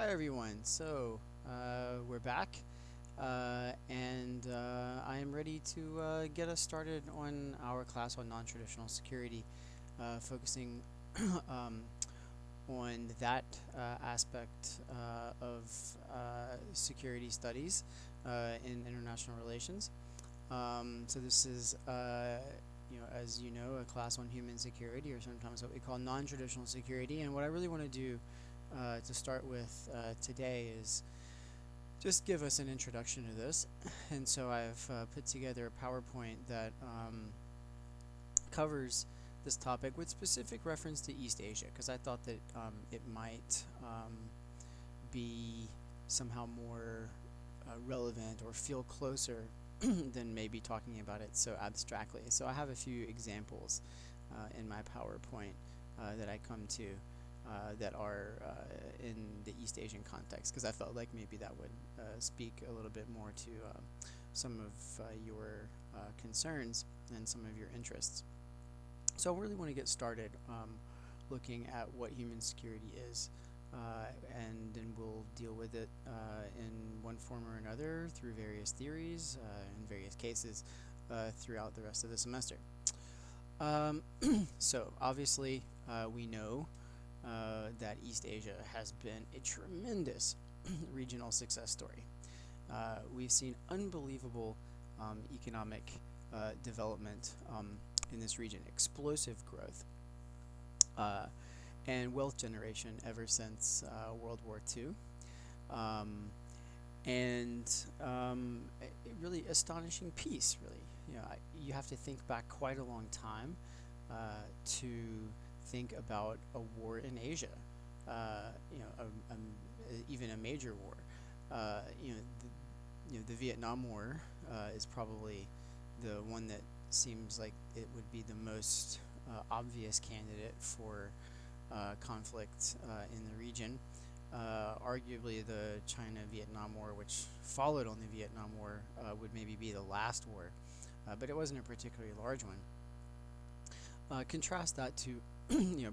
Hi everyone. We're back, and I am ready to get us started on our class on non-traditional security, focusing um, on that aspect of security studies in international relations. This is, as you know, a class on human security, or sometimes what we call non-traditional security. And what I really want to do to start with today is just give us an introduction to this. And so I've put together a PowerPoint that covers this topic with specific reference to East Asia, because I thought that it might be somehow more relevant or feel closer than maybe talking about it so abstractly. So I have a few examples in my PowerPoint that I come to that are in the East Asian context, because I felt like maybe that would speak a little bit more to some of your concerns and some of your interests. So I really want to get started looking at what human security is, and then we'll deal with it in one form or another through various theories in various cases throughout the rest of the semester. Um, so obviously we know that East Asia has been a tremendous regional success story. We've seen unbelievable economic development in this region, explosive growth, uh, and wealth generation ever since World War II. Um, and really astonishing peace, really. You have to think back quite a long time to think about a war in Asia, even a major war. The Vietnam War is probably the one that seems like it would be the most obvious candidate for conflict in the region. Arguably, the China-Vietnam War, which followed on the Vietnam War, would maybe be the last war, but it wasn't a particularly large one. Contrast that to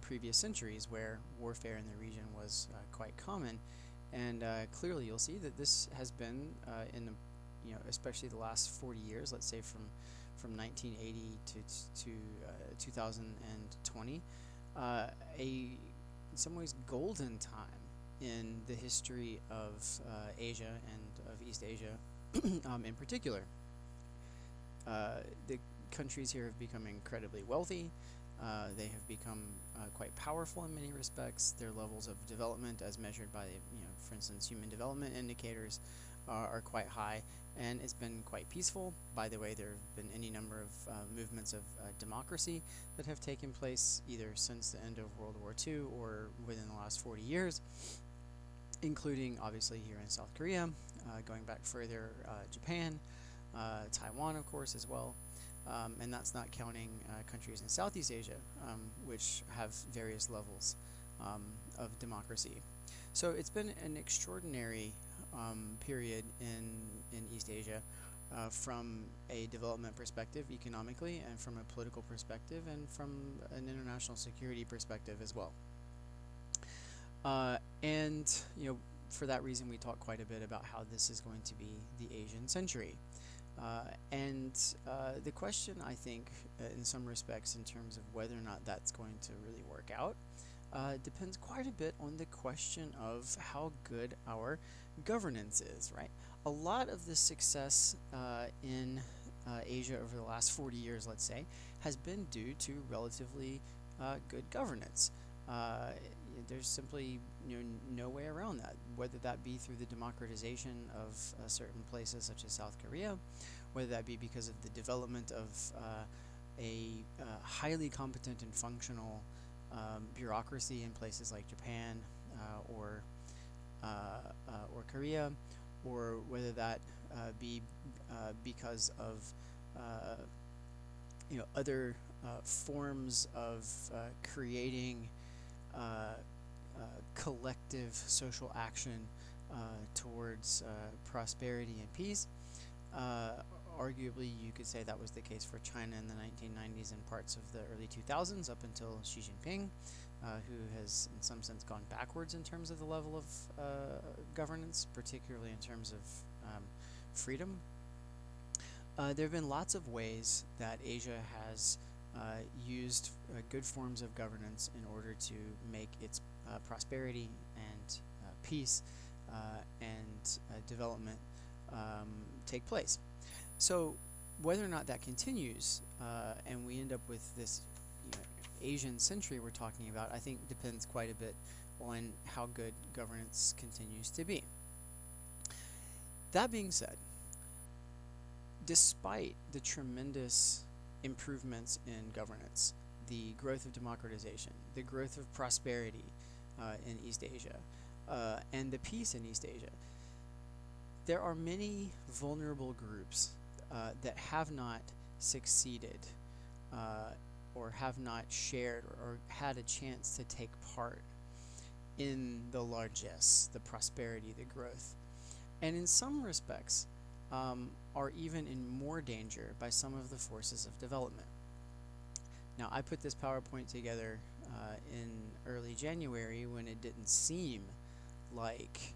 previous centuries where warfare in the region was quite common, and clearly you'll see that this has been in the especially the last 40 years, let's say from 1980 to 2020, a in some ways golden time in the history of Asia and of East Asia in particular. The countries here have become incredibly wealthy. They have become quite powerful in many respects. Their levels of development, as measured by, for instance, human development indicators, are quite high, and it's been quite peaceful. By the way, there have been any number of movements of democracy that have taken place either since the end of World War II or within the last 40 years, including obviously here in South Korea, going back further, Japan, Taiwan, of course, as well. And that's not counting countries in Southeast Asia, which have various levels of democracy. So it's been an extraordinary period in East Asia from a development perspective economically, and from a political perspective, and from an international security perspective as well. And for that reason, we talk quite a bit about how this is going to be the Asian century. The question, I think, in some respects, in terms of whether or not that's going to really work out, depends quite a bit on the question of how good our governance is, right? A lot of the success in Asia over the last 40 years, let's say, has been due to relatively good governance. There's simply no way around that, whether that be through the democratization of certain places such as South Korea, whether that be because of the development of a highly competent and functional bureaucracy in places like Japan or Korea, or whether that be because of other forms of creating collective social action towards prosperity and peace. Arguably, you could say that was the case for China in the 1990s and parts of the early 2000s up until Xi Jinping who has, in some sense, gone backwards in terms of the level of governance, particularly in terms of freedom. There have been lots of ways that Asia has used good forms of governance in order to make its prosperity and peace and development take place. So whether or not that continues and we end up with this Asian century we're talking about, I think depends quite a bit on how good governance continues to be. That being said, despite the tremendous improvements in governance, the growth of democratization, the growth of prosperity in East Asia, and the peace in East Asia, there are many vulnerable groups that have not succeeded or have not shared or had a chance to take part in the largesse, the prosperity, the growth, and in some respects are even in more danger by some of the forces of development. Now, I put this PowerPoint together in early January when it didn't seem like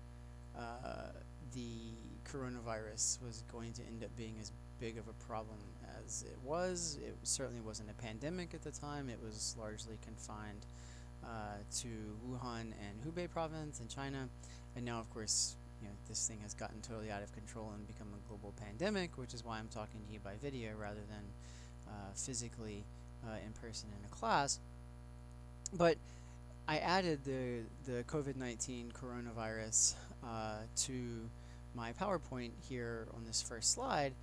the coronavirus was going to end up being as big of a problem as it was. It certainly wasn't a pandemic at the time. It was largely confined to Wuhan and Hubei province in China. And now, of course, this thing has gotten totally out of control and become a global pandemic, which is why I'm talking to you by video rather than physically in person in a class. But I added the COVID-19 coronavirus to my PowerPoint here on this first slide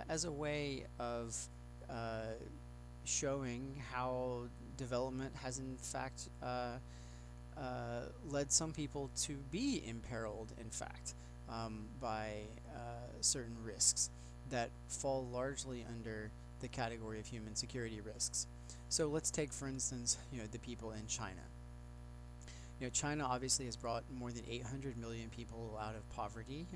as a way of showing how development has in fact led some people to be imperiled, in fact, by certain risks that fall largely under the category of human security risks. So let's take, for instance, the people in China. China obviously has brought more than 800 million people out of poverty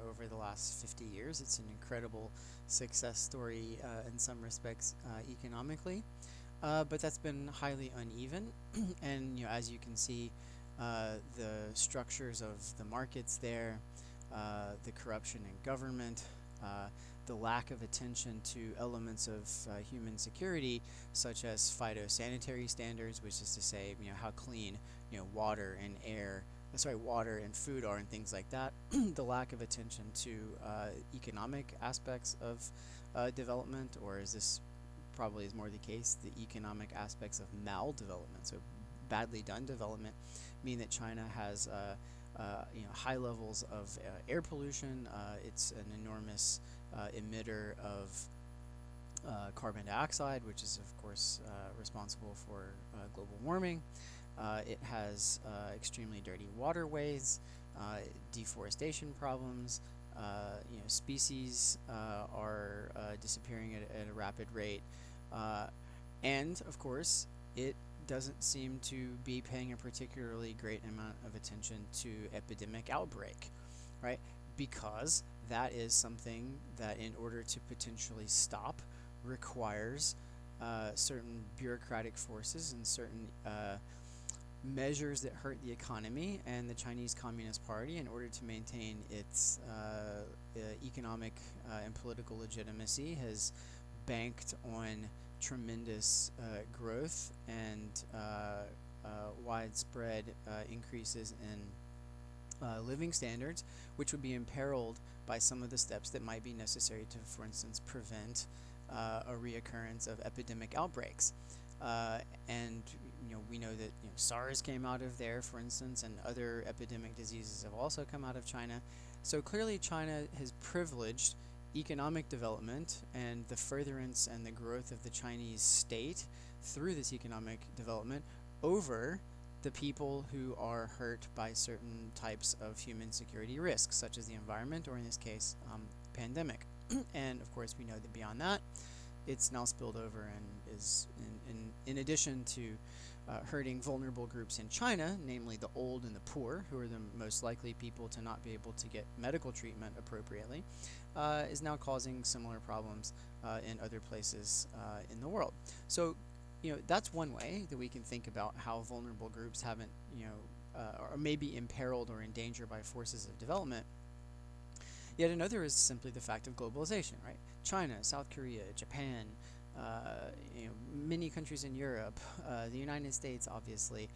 over the last 50 years. It's an incredible success story in some respects economically, but that's been highly uneven. And as you can see, the structures of the markets there, the corruption in government, the lack of attention to elements of human security, such as phytosanitary standards, which is to say, how clean water and water and food are, and things like that. The lack of attention to economic aspects of development, or as this probably is more the case, the economic aspects of maldevelopment. So badly done development mean that China has high levels of air pollution. It's an enormous emitter of carbon dioxide, which is of course responsible for global warming. It has extremely dirty waterways, deforestation problems. Species are disappearing at a rapid rate, and of course it doesn't seem to be paying a particularly great amount of attention to epidemic outbreak, right? Because that is something that, in order to potentially stop, requires certain bureaucratic forces and certain measures that hurt the economy. And the Chinese Communist Party, in order to maintain its economic and political legitimacy, has banked on tremendous growth and widespread increases in living standards, which would be imperiled by some of the steps that might be necessary to, for instance, prevent a reoccurrence of epidemic outbreaks. And we know that SARS came out of there, for instance, and other epidemic diseases have also come out of China. So clearly China has privileged economic development and the furtherance and the growth of the Chinese state through this economic development over the people who are hurt by certain types of human security risks, such as the environment, or in this case, pandemic. And of course, we know that beyond that, it's now spilled over and is, in addition to hurting vulnerable groups in China, namely the old and the poor, who are the most likely people to not be able to get medical treatment appropriately, is now causing similar problems in other places in the world. So that's one way that we can think about how vulnerable groups haven't, or may be imperiled or in danger by forces of development. Yet another is simply the fact of globalization, right? China, South Korea, Japan, many countries in Europe, the United States, obviously.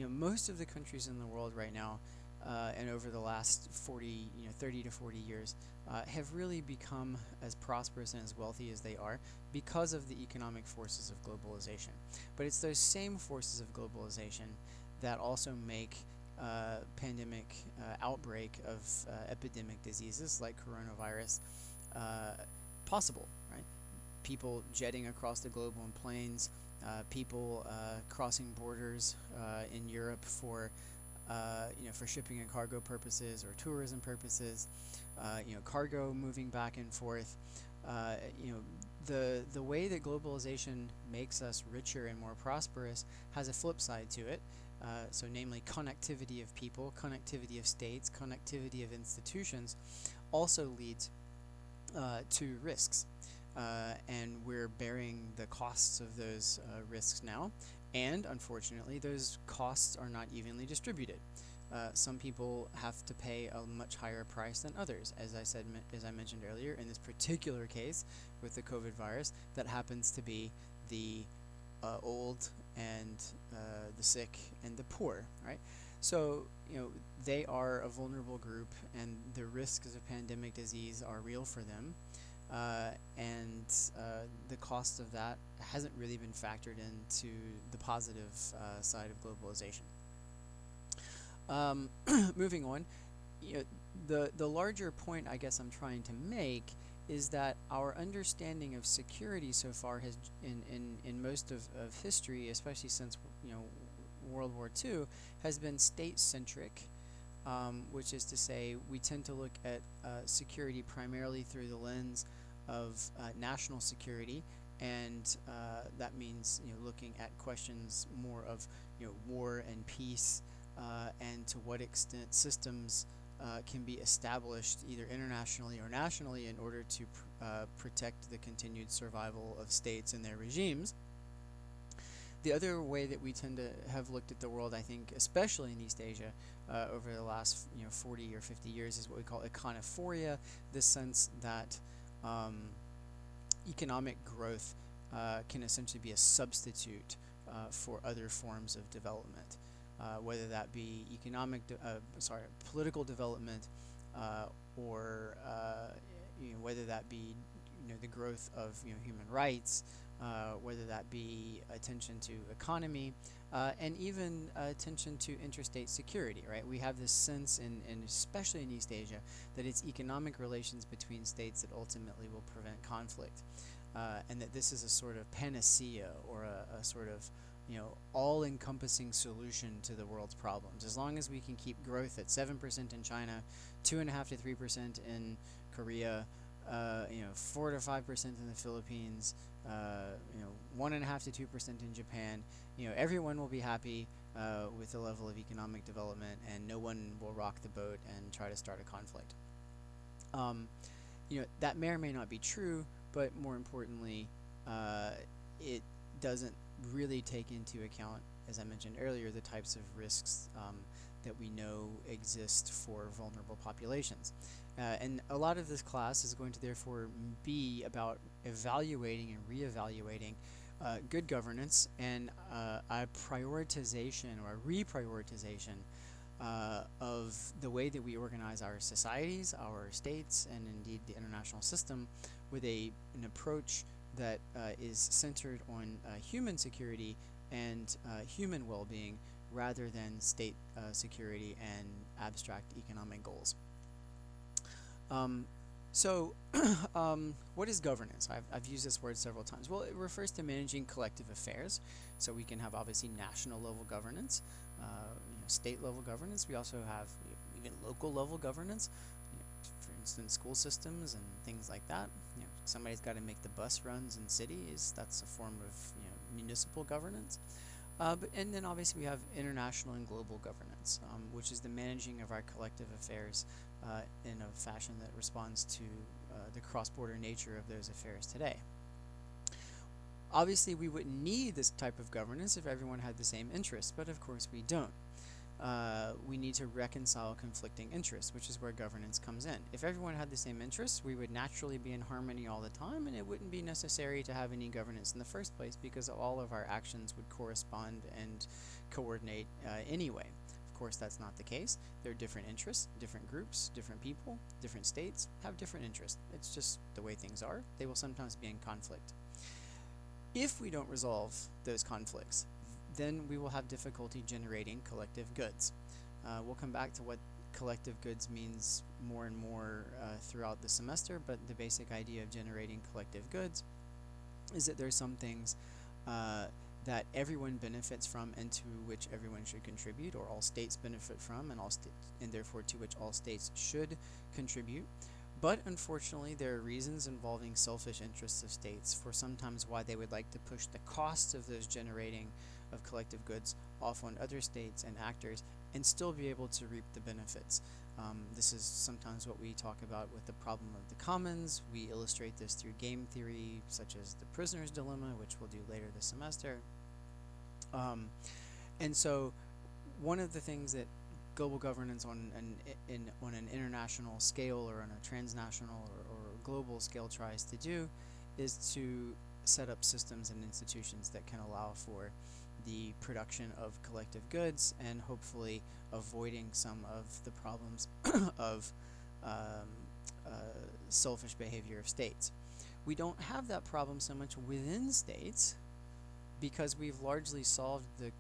Most of the countries in the world right now, and over the last 30 to 40 years, have really become as prosperous and as wealthy as they are because of the economic forces of globalization. But it's those same forces of globalization that also make pandemic outbreak of epidemic diseases like coronavirus uh, possible, right? People jetting across the globe on planes, people crossing borders in Europe for shipping and cargo purposes or tourism purposes, cargo moving back and forth. Uh, you know, the way that globalization makes us richer and more prosperous has a flip side to it. So, namely, connectivity of people, connectivity of states, connectivity of institutions, also leads to risks. And we're bearing the costs of those risks now. And unfortunately, those costs are not evenly distributed. Some people have to pay a much higher price than others, as I mentioned earlier. In this particular case, with the COVID virus, that happens to be the old and the sick and the poor, right? So they are a vulnerable group, and the risks of pandemic disease are real for them. And the cost of that hasn't really been factored into the positive side of globalization. Moving on, the larger point I guess I'm trying to make is that our understanding of security so far has, in most of history, especially since World War II, has been state-centric, which is to say we tend to look at security primarily through the lens of national security, and that means looking at questions more of war and peace, and to what extent systems can be established either internationally or nationally in order to protect the continued survival of states and their regimes. The other way that we tend to have looked at the world, I think, especially in East Asia, over the last 40 or 50 years, is what we call econophoria, the sense that economic growth can essentially be a substitute for other forms of development, whether that be political development, or whether that be the growth of human rights, whether that be attention to economy, and even attention to interstate security, right? We have this sense, in especially in East Asia, that it's economic relations between states that ultimately will prevent conflict, and that this is a sort of panacea, or a sort of all-encompassing solution to the world's problems. As long as we can keep growth at 7% in China, 2.5 to 3% in Korea, 4 to 5% in the Philippines, 1.5 to 2% in Japan, everyone will be happy with the level of economic development, and no one will rock the boat and try to start a conflict. That may or may not be true, but more importantly, it doesn't really take into account, as I mentioned earlier, the types of risks that we know exist for vulnerable populations. And a lot of this class is going to therefore be about evaluating and reevaluating good governance, and a prioritization or a reprioritization of the way that we organize our societies, our states, and indeed the international system, with an approach that is centered on human security and human well-being, rather than state security and abstract economic goals. So, what is governance? I've used this word several times. Well, it refers to managing collective affairs. So we can have obviously national level governance, state level governance. We also have even local level governance. For instance, school systems and things like that. Somebody's got to make the bus runs in cities. That's a form of municipal governance. And then obviously we have international and global governance, which is the managing of our collective affairs in a fashion that responds to the cross-border nature of those affairs today. Obviously, we wouldn't need this type of governance if everyone had the same interests, but of course we don't. We need to reconcile conflicting interests, which is where governance comes in. If everyone had the same interests, we would naturally be in harmony all the time, and it wouldn't be necessary to have any governance in the first place because all of our actions would correspond and coordinate anyway. Of course, that's not the case. There are different interests, different groups, different people, different states have different interests. It's just the way things are. They will sometimes be in conflict. If we don't resolve those conflicts, then we will have difficulty generating collective goods. We'll come back to what collective goods means more and more throughout the semester, but the basic idea of generating collective goods is that there's some things that everyone benefits from and to which everyone should contribute, or all states benefit from and therefore to which all states should contribute. But unfortunately, there are reasons involving selfish interests of states for sometimes why they would like to push the costs of those generating of collective goods off on other states and actors and still be able to reap the benefits. This is sometimes what we talk about with the problem of the commons. We illustrate this through game theory, such as the prisoner's dilemma, which we'll do later this semester. And so one of the things that global governance on an international scale or on a transnational or global scale tries to do is to set up systems and institutions that can allow for the production of collective goods and hopefully avoiding some of the problems of selfish behavior of states. We don't have that problem so much within states because we've largely solved the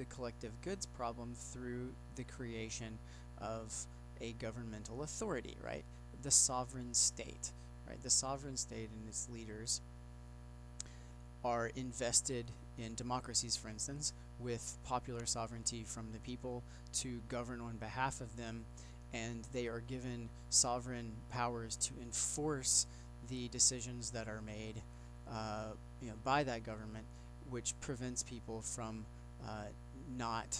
collective goods problem through the creation of a governmental authority, right? The sovereign state, right? The sovereign state and its leaders are invested in democracies, for instance, with popular sovereignty from the people to govern on behalf of them, and they are given sovereign powers to enforce the decisions that are made by that government, which prevents people from not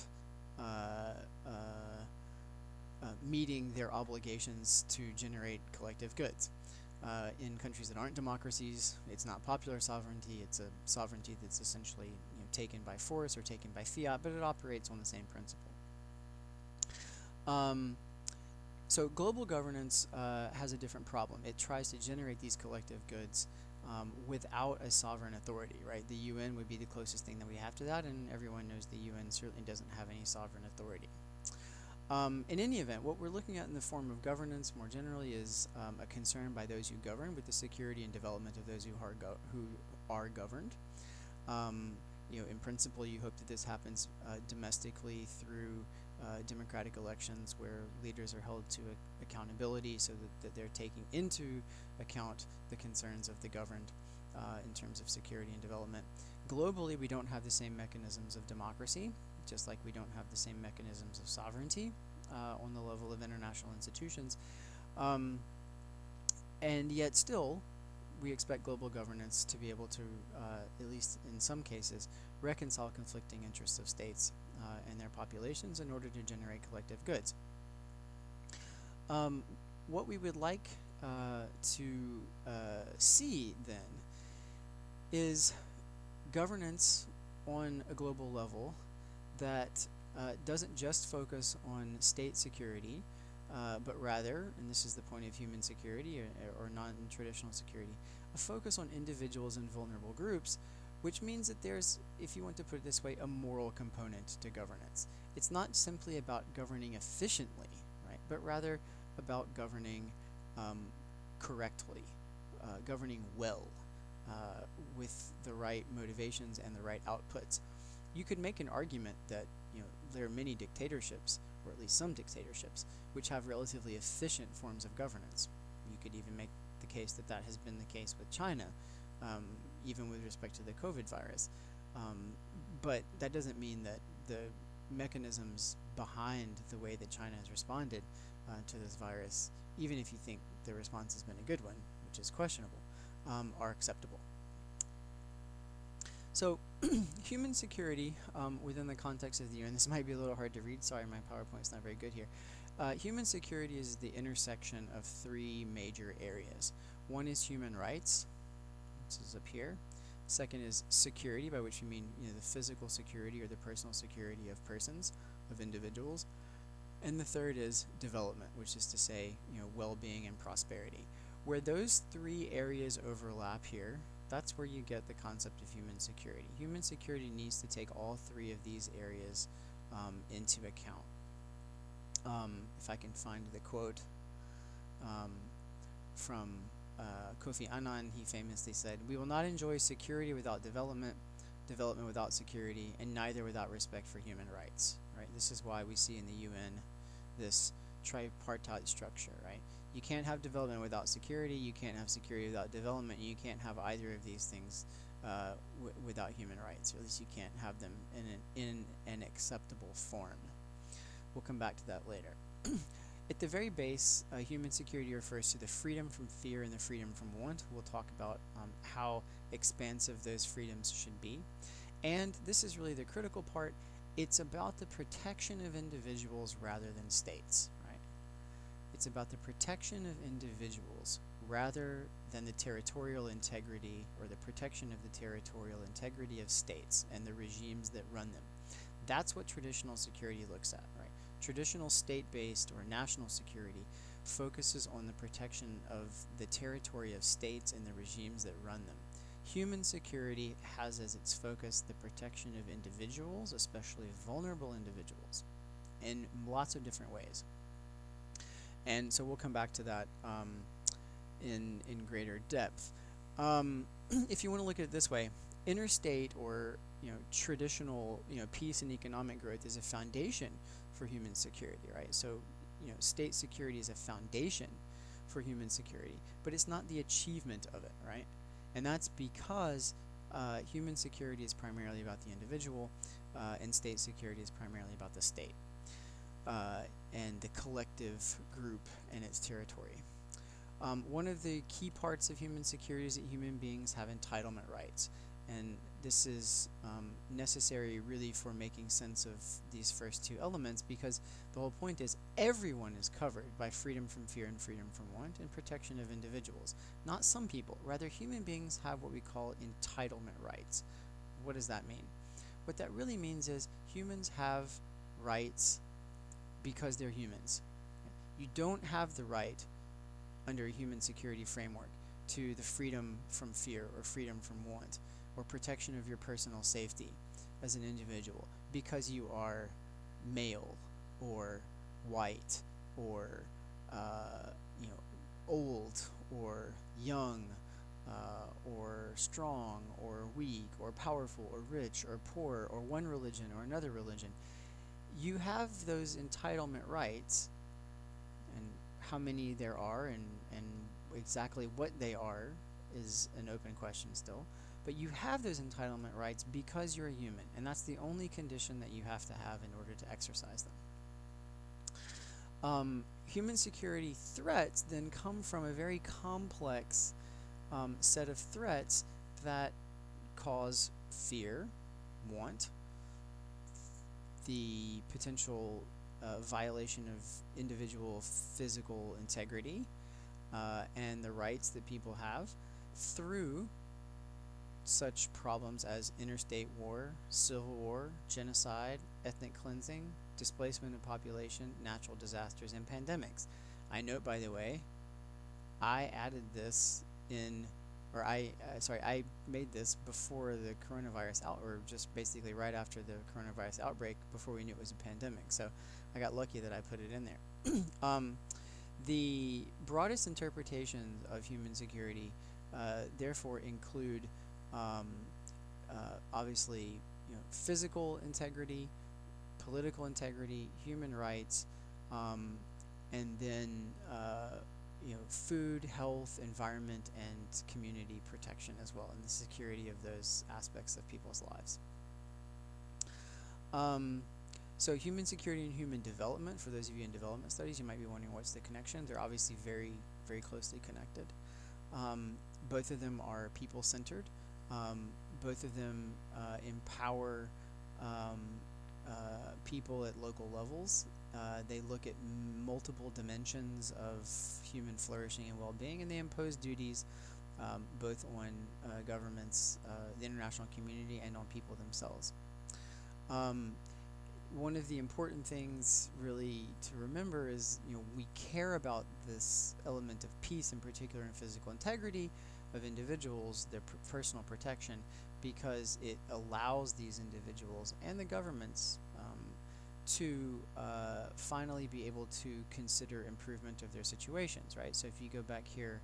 meeting their obligations to generate collective goods. In countries that aren't democracies, it's not popular sovereignty, it's a sovereignty that's essentially taken by force or taken by fiat, but it operates on the same principle. So global governance has a different problem. It tries to generate these collective goods without a sovereign authority, right? The UN would be the closest thing that we have to that, and everyone knows the UN certainly doesn't have any sovereign authority. In any event, what we're looking at in the form of governance more generally is a concern by those who govern with the security and development of those who are governed. In principle, you hope that this happens domestically through democratic elections where leaders are held to accountability so that they're taking into account the concerns of the governed in terms of security and development. Globally, we don't have the same mechanisms of democracy, just like we don't have the same mechanisms of sovereignty on the level of international institutions. And yet still, we expect global governance to be able to, at least in some cases, reconcile conflicting interests of states and their populations in order to generate collective goods. What we would like to see then is governance on a global level that doesn't just focus on state security, but rather, and this is the point of human security or non-traditional security, a focus on individuals and vulnerable groups, which means that there's, if you want to put it this way, a moral component to governance. It's not simply about governing efficiently, right, but rather about governing correctly, governing well, with the right motivations and the right outputs. You could make an argument that there are many dictatorships, or at least some dictatorships, which have relatively efficient forms of governance. You could even make the case that that has been the case with China, even with respect to the COVID virus. But that doesn't mean that the mechanisms behind the way that China has responded to this virus, even if you think the response has been a good one, which is questionable, are acceptable. So human security within the context of the UN, this might be a little hard to read, sorry my PowerPoint's not very good here. Human security is the intersection of three major areas. One is human rights, this is up here. Second is security, by which we mean the physical security or the personal security of persons, of individuals. And the third is development, which is to say, well-being and prosperity. Where those three areas overlap here, that's where you get the concept of human security. Human security needs to take all three of these areas into account. If I can find the quote from Kofi Annan, he famously said, "We will not enjoy security without development, development without security, and neither without respect for human rights." Right? This is why we see in the UN this tripartite structure. Right? You can't have development without security. You can't have security without development. And you can't have either of these things without human rights, or at least you can't have them in an acceptable form. We'll come back to that later. At the very base, human security refers to the freedom from fear and the freedom from want. We'll talk about how expansive those freedoms should be. And this is really the critical part. It's about the protection of individuals rather than states, right? It's about the protection of individuals rather than the territorial integrity or the protection of the territorial integrity of states and the regimes that run them. That's what traditional security looks at, right? Traditional state-based or national security focuses on the protection of the territory of states and the regimes that run them. Human security has as its focus the protection of individuals, especially vulnerable individuals, in lots of different ways. And so we'll come back to that in greater depth. If you want to look at it this way, interstate or traditional peace and economic growth is a foundation for human security, right? So state security is a foundation for human security, but it's not the achievement of it, right? And that's because human security is primarily about the individual, and state security is primarily about the state and the collective group and its territory. One of the key parts of human security is that human beings have entitlement rights. And this is necessary really for making sense of these first two elements, because the whole point is everyone is covered by freedom from fear and freedom from want and protection of individuals. Not some people. Rather, human beings have what we call entitlement rights. What does that mean? What that really means is humans have rights because they're humans. You don't have the right under a human security framework to the freedom from fear or freedom from want or protection of your personal safety as an individual because you are male or white or old or young or strong or weak or powerful or rich or poor or one religion or another religion. You have those entitlement rights, and how many there are and exactly what they are is an open question still. But you have those entitlement rights because you're a human, and that's the only condition that you have to have in order to exercise them. Human security threats then come from a very complex set of threats that cause fear, want, the potential violation of individual physical integrity and the rights that people have through such problems as interstate war, civil war, genocide, ethnic cleansing, displacement of population, natural disasters, and pandemics. I note, by the way, I added this I made this before the coronavirus or just basically right after the coronavirus outbreak, before we knew it was a pandemic. So I got lucky that I put it in there. The broadest interpretations of human security therefore include obviously physical integrity, political integrity, human rights, and then food, health, environment, and community protection as well, and the security of those aspects of people's lives. So human security and human development, for those of you in development studies, you might be wondering what's the connection. They're obviously very, very closely connected. Both of them are people-centered. Both of them empower people at local levels. They look at multiple dimensions of human flourishing and well-being, and they impose duties both on governments, the international community, and on people themselves. Um, One of the important things really to remember is, we care about this element of peace, in particular in physical integrity of individuals, their personal protection, because it allows these individuals and the governments to finally be able to consider improvement of their situations, right? So if you go back here,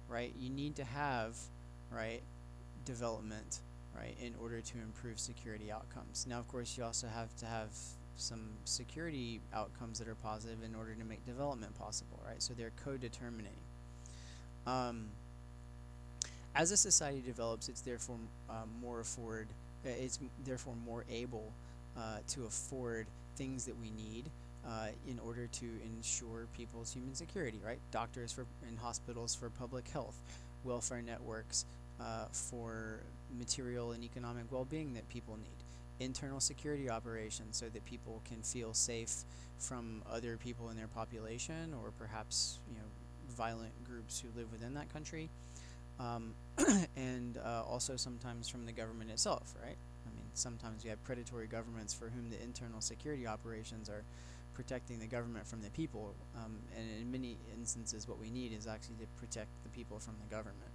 right, you need to have, right, development, right, in order to improve security outcomes. Now, of course, you also have to have some security outcomes that are positive in order to make development possible, right? So they're co-determining. Um, as a society develops, it's therefore it's therefore more able to afford things that we need in order to ensure people's human security, right? Doctors for in hospitals for public health, welfare networks for material and economic well-being that people need, internal security operations so that people can feel safe from other people in their population or perhaps violent groups who live within that country, um, and also sometimes from the government itself, right? I mean, sometimes you have predatory governments for whom the internal security operations are protecting the government from the people, and in many instances what we need is actually to protect the people from the government.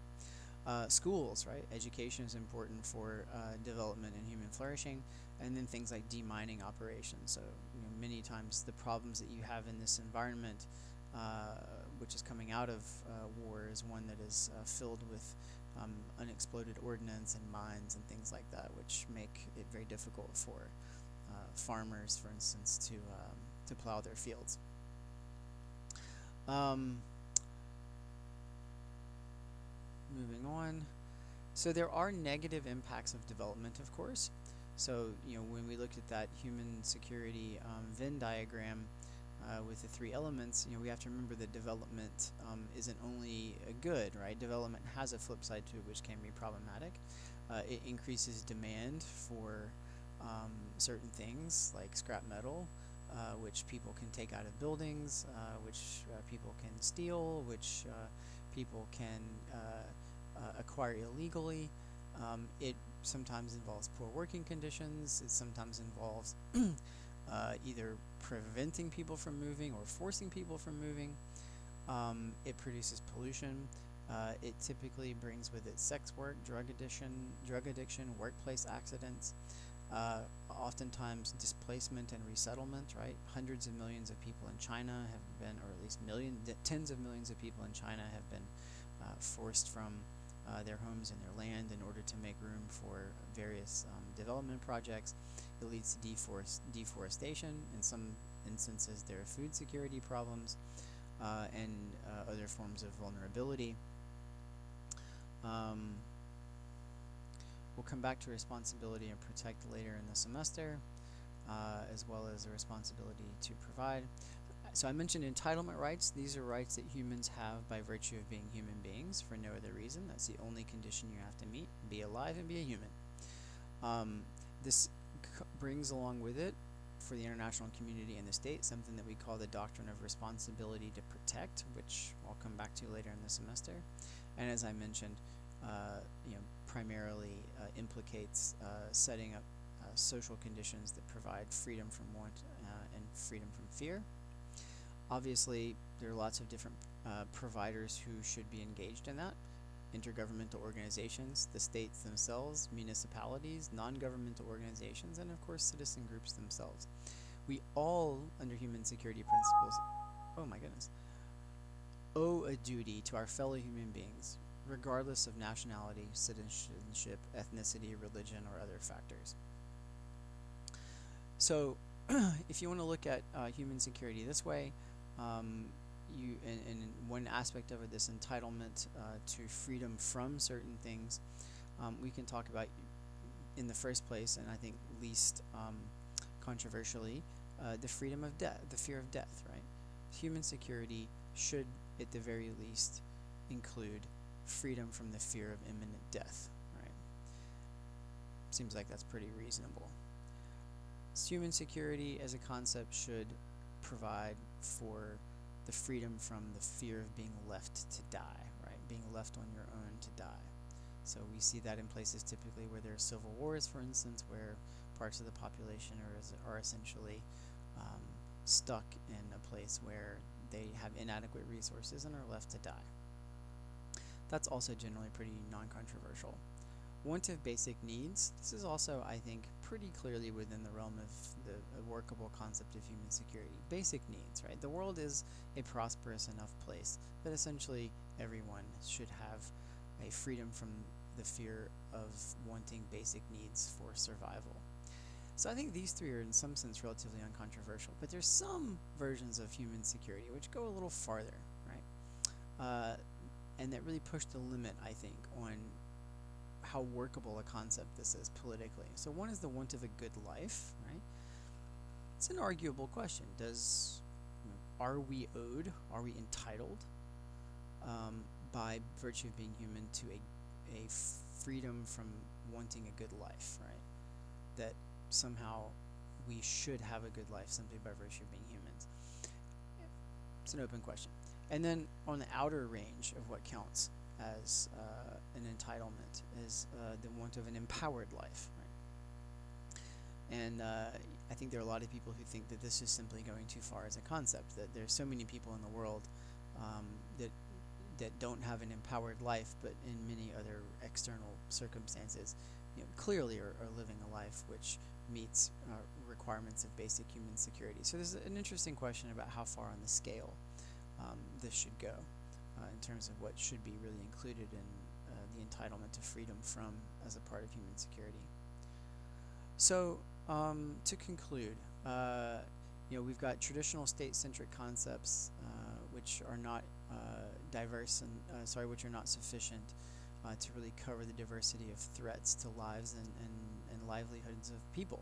Schools, right? Education is important for development and human flourishing, and then things like demining operations. So, many times the problems that you have in this environment, which is coming out of war, is one that is filled with unexploded ordnance and mines and things like that, which make it very difficult for farmers, for instance, to plow their fields. Moving on. So there are negative impacts of development, of course. So, when we looked at that human security Venn diagram with the three elements, we have to remember that development isn't only a good, right? Development has a flip side to it, which can be problematic. It increases demand for certain things like scrap metal, which people can take out of buildings, which people can steal, which people can acquire illegally. It sometimes involves poor working conditions. It sometimes involves either preventing people from moving or forcing people from moving. It produces pollution. It typically brings with it sex work, drug addiction, workplace accidents, oftentimes displacement and resettlement, right? Hundreds of millions of people in China have been, or at least tens of millions of people in China have been forced from their homes and their land in order to make room for various development projects. It leads to deforestation. In some instances, there are food security problems and other forms of vulnerability. We'll come back to responsibility and protect later in the semester, as well as the responsibility to provide. So I mentioned entitlement rights. These are rights that humans have by virtue of being human beings for no other reason. That's the only condition you have to meet: be alive and be a human. This brings along with it, for the international community and the state, something that we call the doctrine of responsibility to protect, which I'll come back to later in the semester. And as I mentioned, primarily implicates setting up social conditions that provide freedom from want and freedom from fear. Obviously, there are lots of different providers who should be engaged in that. Intergovernmental organizations, the states themselves, municipalities, non-governmental organizations, and of course citizen groups themselves. We all, under human security principles, oh my goodness, owe a duty to our fellow human beings, regardless of nationality, citizenship, ethnicity, religion, or other factors. So, if you want to look at human security this way, and one aspect of it, this entitlement to freedom from certain things, we can talk about in the first place, and I think least controversially, the freedom of death, the fear of death, right? Human security should, at the very least, include freedom from the fear of imminent death, right? Seems like that's pretty reasonable. Human security as a concept should provide for the freedom from the fear of being left to die, right? being left on your own to die. So we see that in places typically where there are civil wars, for instance, where parts of the population are essentially um, stuck in a place where they have inadequate resources and are left to die. That's also generally pretty non-controversial. Want of basic needs. This is also, I think, pretty clearly within the realm of the workable concept of human security. Basic needs, right? The world is a prosperous enough place that essentially everyone should have a freedom from the fear of wanting basic needs for survival. So I think these three are in some sense relatively uncontroversial, but there's some versions of human security which go a little farther, right? And that really push the limit, I think, on how workable a concept this is politically. So one is the want of a good life, right? It's an arguable question. Are we owed, are we entitled, by virtue of being human, to a freedom from wanting a good life, right? That somehow we should have a good life simply by virtue of being humans. It's an open question. And then on the outer range of what counts as an entitlement is the want of an empowered life, right? And I think there are a lot of people who think that this is simply going too far as a concept, that there's so many people in the world that don't have an empowered life, but in many other external circumstances, clearly are living a life which meets requirements of basic human security. So there's an interesting question about how far on the scale this should go in terms of what should be really included in the entitlement to freedom from as a part of human security. So to conclude, we've got traditional state-centric concepts which are not diverse and which are not sufficient to really cover the diversity of threats to lives and livelihoods of people.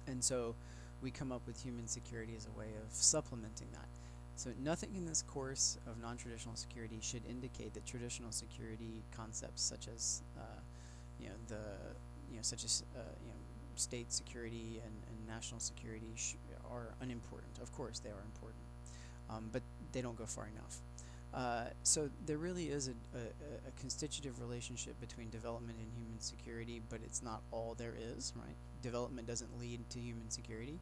And so we come up with human security as a way of supplementing that. So nothing in this course of non-traditional security should indicate that traditional security concepts such as state security and national security are unimportant. Of course they are important, but they don't go far enough. So there really is a constitutive relationship between development and human security, but it's not all there is, right? Development doesn't lead to human security.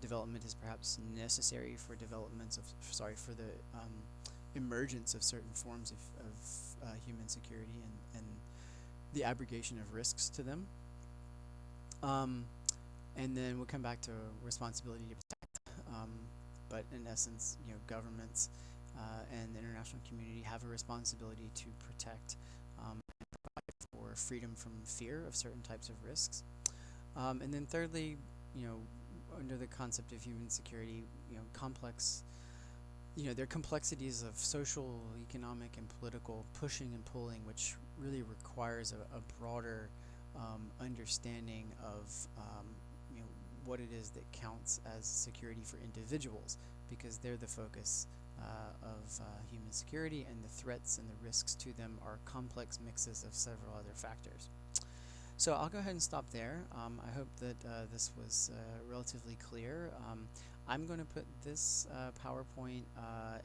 Development is perhaps necessary for for the emergence of certain forms of human security and the abrogation of risks to them. And then we'll come back to responsibility to protect. But in essence, governments and the international community have a responsibility to protect and provide for freedom from fear of certain types of risks. And then thirdly, under the concept of human security, there are complexities of social, economic, and political pushing and pulling, which really requires a broader understanding of what it is that counts as security for individuals, because they're the focus of human security, and the threats and the risks to them are complex mixes of several other factors. So I'll go ahead and stop there. I hope that this was relatively clear. I'm going to put this PowerPoint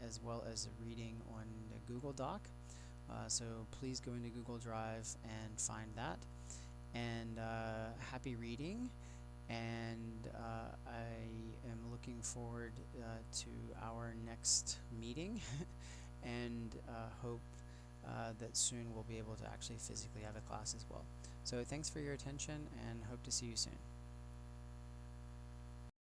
as well as a reading on the Google Doc. So please go into Google Drive and find that. And happy reading. And I am looking forward to our next meeting and hope that soon we'll be able to actually physically have a class as well. So thanks for your attention and hope to see you soon.